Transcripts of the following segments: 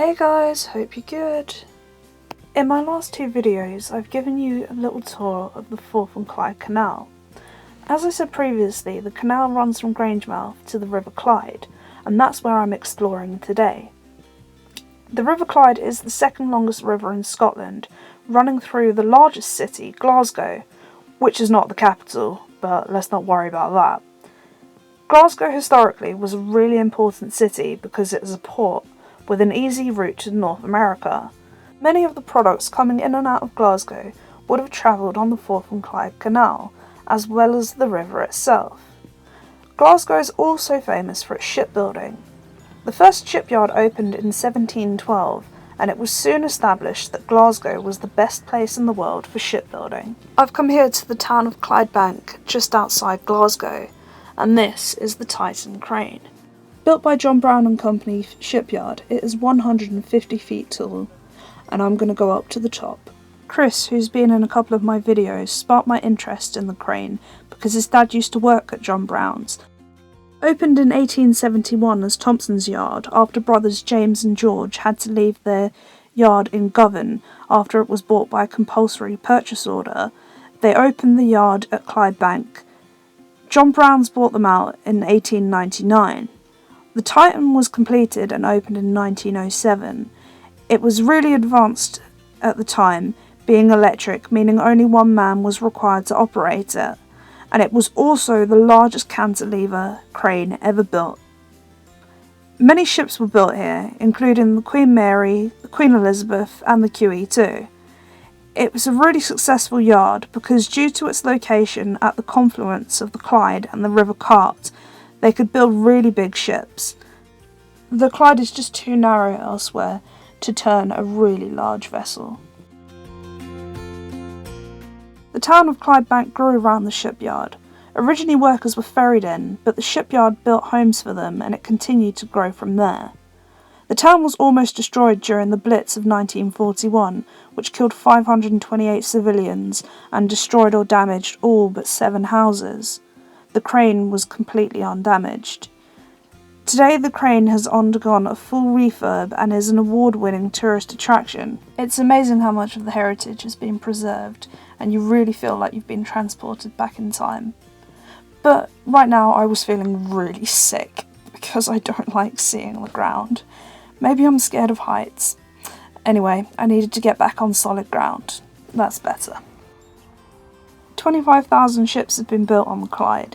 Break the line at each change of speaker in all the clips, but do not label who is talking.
Hey guys, hope you're good. In my last two videos I've given you a little tour of the Forth and Clyde Canal. As I said previously, the canal runs from Grangemouth to the River Clyde, and that's where I'm exploring today. The River Clyde is the second longest river in Scotland, running through the largest city, Glasgow, which is not the capital, but let's not worry about that. Glasgow historically was a really important city because it is a port with an easy route to North America. Many of the products coming in and out of Glasgow would have travelled on the Forth and Clyde Canal, as well as the river itself. Glasgow is also famous for its shipbuilding. The first shipyard opened in 1712, and it was soon established that Glasgow was the best place in the world for shipbuilding. I've come here to the town of Clydebank, just outside Glasgow, and this is the Tyson Crane. Built by John Brown and Company Shipyard, it is 150 feet tall, and I'm going to go up to the top. Chris, who's been in a couple of my videos, sparked my interest in the crane because his dad used to work at John Brown's. Opened in 1871 as Thompson's Yard after brothers James and George had to leave their yard in Govan after it was bought by a compulsory purchase order, they opened the yard at Clydebank. John Brown's bought them out in 1899. The Titan was completed and opened in 1907. It was really advanced at the time, being electric, meaning only one man was required to operate it, and it was also the largest cantilever crane ever built. Many ships were built here, including the Queen Mary, the Queen Elizabeth and the QE2. It was a really successful yard because due to its location at the confluence of the Clyde and the River Cart, they could build really big ships. The Clyde is just too narrow elsewhere to turn a really large vessel. The town of Clydebank grew around the shipyard. Originally workers were ferried in, but the shipyard built homes for them and it continued to grow from there. The town was almost destroyed during the Blitz of 1941, which killed 528 civilians and destroyed or damaged all but 7 houses. The crane was completely undamaged. Today the crane has undergone a full refurb and is an award-winning tourist attraction. It's amazing how much of the heritage has been preserved, and you really feel like you've been transported back in time. But right now I was feeling really sick because I don't like seeing the ground. Maybe I'm scared of heights. Anyway, I needed to get back on solid ground. That's better. 25,000 ships have been built on the Clyde.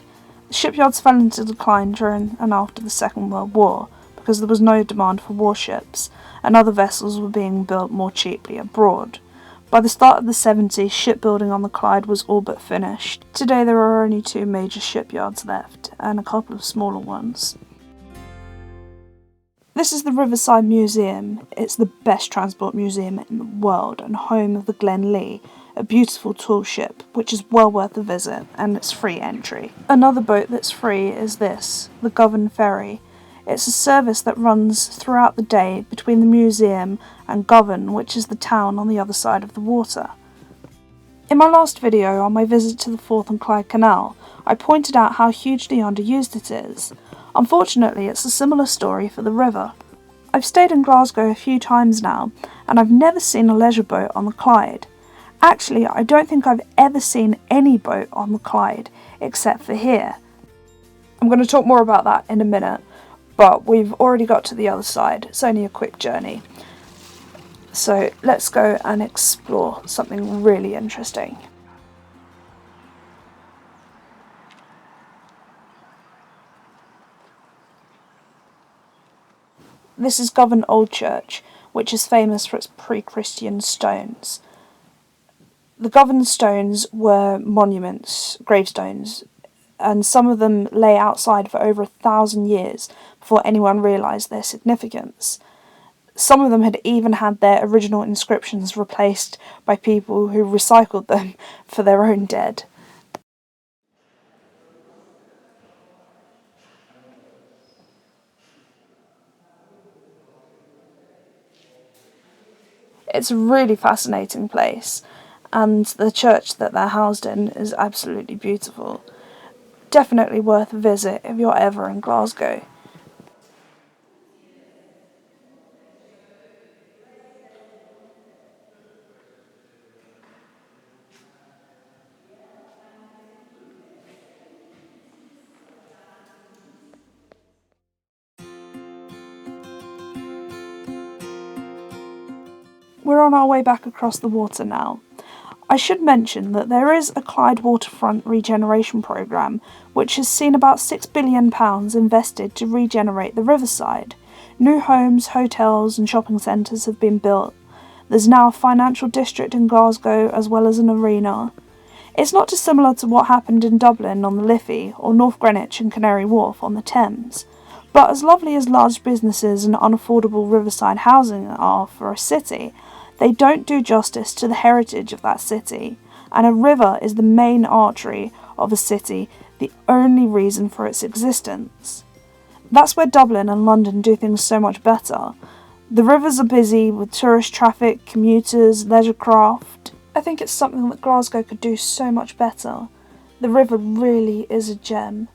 The shipyards fell into decline during and after the Second World War because there was no demand for warships, and other vessels were being built more cheaply abroad. By the start of the 70s, shipbuilding on the Clyde was all but finished. Today there are only 2 major shipyards left, and a couple of smaller ones. This is the Riverside Museum. It's the best transport museum in the world and home of the Glen Lee, a beautiful tall ship which is well worth a visit, and it's free entry. Another boat that's free is this, the Govan Ferry. It's a service that runs throughout the day between the museum and Govan, which is the town on the other side of the water. In my last video on my visit to the Forth and Clyde Canal, I pointed out how hugely underused it is. Unfortunately, it's a similar story for the river. I've stayed in Glasgow a few times now, and I've never seen a leisure boat on the Clyde. Actually, I don't think I've ever seen any boat on the Clyde, except for here. I'm going to talk more about that in a minute, but we've already got to the other side. It's only a quick journey. So let's go and explore something really interesting. This is Govan Old Church, which is famous for its pre-Christian stones. The Govan stones were monuments, gravestones, and some of them lay outside for over 1,000 years before anyone realised their significance. Some of them had even had their original inscriptions replaced by people who recycled them for their own dead. It's a really fascinating place, and the church that they're housed in is absolutely beautiful. Definitely worth a visit if you're ever in Glasgow. we're on our way back across the water now. I should mention that there is a Clyde Waterfront Regeneration programme which has seen about £6 billion invested to regenerate the riverside. New homes, hotels and shopping centres have been built. There's now a financial district in Glasgow as well as an arena. It's not dissimilar to what happened in Dublin on the Liffey or North Greenwich and Canary Wharf on the Thames. But as lovely as large businesses and unaffordable riverside housing are for a city, they don't do justice to the heritage of that city, and a river is the main artery of a city, the only reason for its existence. That's where Dublin and London do things so much better. The rivers are busy with tourist traffic, commuters, leisure craft. I think it's something that Glasgow could do so much better. The river really is a gem.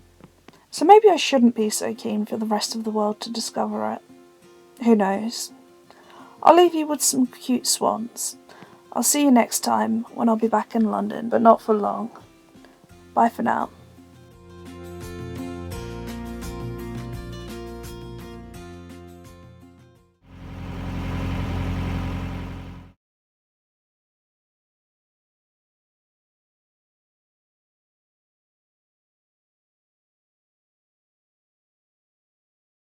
So maybe I shouldn't be so keen for the rest of the world to discover it. Who knows? I'll leave you with some cute swans. I'll see you next time when I'll be back in London, but not for long. Bye for now.